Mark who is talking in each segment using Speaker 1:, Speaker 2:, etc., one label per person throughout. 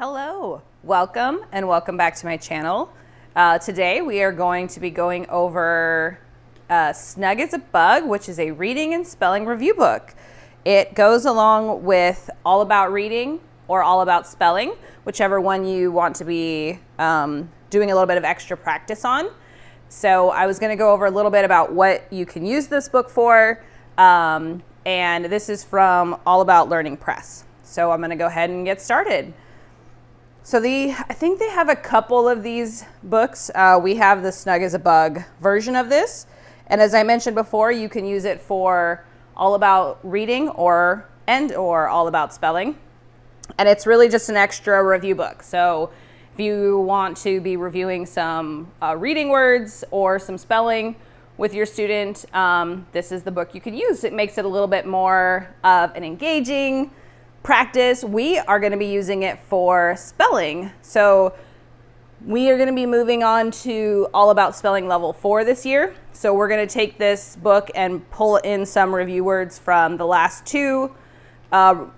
Speaker 1: Hello, welcome and welcome back to my channel. Today we are going to be going over Snug is a Bug, which is a reading and spelling review book. It goes along with All About Reading or All About Spelling, whichever one you want to be doing a little bit of extra practice on. So I was going to go over a little bit about what you can use this book for, and this is from All About Learning Press. So I'm going to go ahead and get started. So I think they have a couple of these books. We have the Snug is a Bug version of this. And as I mentioned before, you can use it for All About Reading or All About Spelling. And it's really just an extra review book. So if you want to be reviewing some reading words or some spelling with your student, this is the book you can use. It makes it a little bit more of an engaging practice. We are going to be using it for spelling. So we are going to be moving on to All About Spelling Level 4 this year. So we're going to take this book and pull in some review words from the last two, All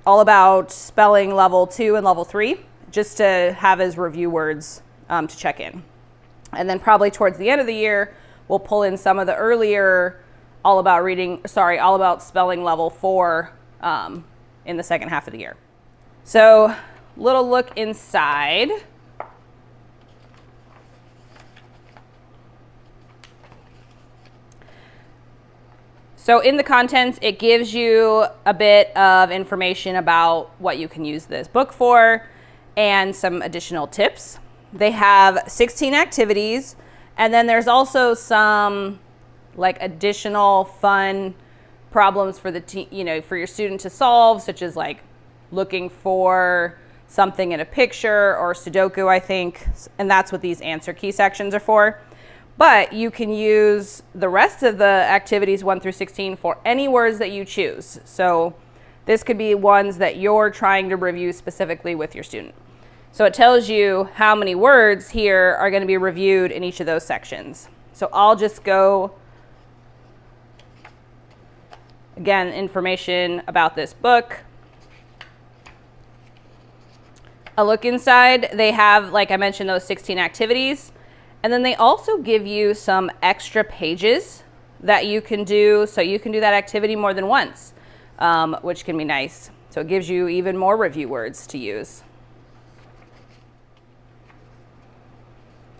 Speaker 1: About Spelling Level 2 and Level 3, just to have as review words to check in. And then probably towards the end of the year, we'll pull in some of the earlier All About Spelling Level 4 in the second half of the year. So, little look inside. So in the contents, it gives you a bit of information about what you can use this book for and some additional tips. They have 16 activities, and then there's also some like additional fun problems for for your student to solve, such as like looking for something in a picture or Sudoku, I think, and that's what these answer key sections are for. But you can use the rest of the activities 1 through 16 for any words that you choose. So this could be ones that you're trying to review specifically with your student. So it tells you how many words here are going to be reviewed in each of those sections. So I'll just go. Again, information about this book. A look inside, they have, like I mentioned, those 16 activities. And then they also give you some extra pages that you can do, so you can do that activity more than once, which can be nice. So it gives you even more review words to use.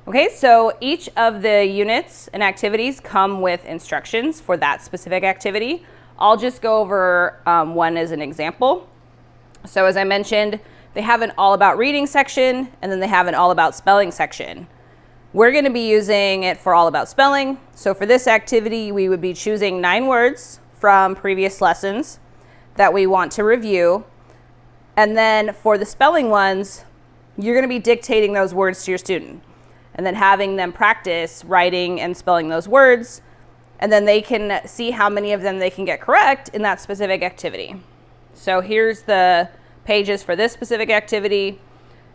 Speaker 1: Okay, so each of the units and activities come with instructions for that specific activity. I'll just go over one as an example. So as I mentioned, they have an All About Reading section, and then they have an All About Spelling section. We're going to be using it for All About Spelling. So for this activity, we would be choosing 9 words from previous lessons that we want to review. And then for the spelling ones, you're going to be dictating those words to your student and then having them practice writing and spelling those words. And then they can see how many of them they can get correct in that specific activity. So here's the pages for this specific activity.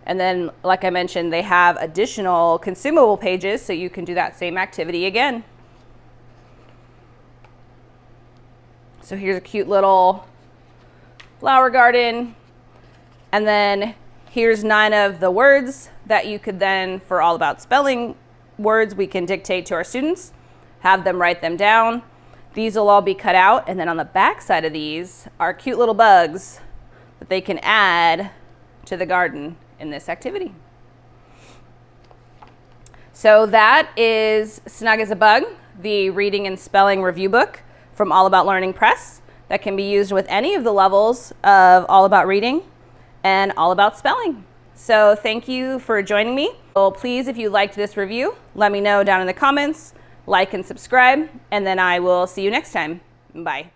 Speaker 1: And then, like I mentioned, they have additional consumable pages, so you can do that same activity again. So here's a cute little flower garden. And then here's 9 of the words that you could then, for All About Spelling words, we can dictate to our students. Have them write them down. These will all be cut out, and then on the back side of these are cute little bugs that they can add to the garden in this activity. So that is Snug is a Bug, the reading and spelling review book from All About Learning Press that can be used with any of the levels of All About Reading and All About Spelling. So thank you for joining me. Well, please, if you liked this review, let me know down in the comments. Like and subscribe, and then I will see you next time. Bye.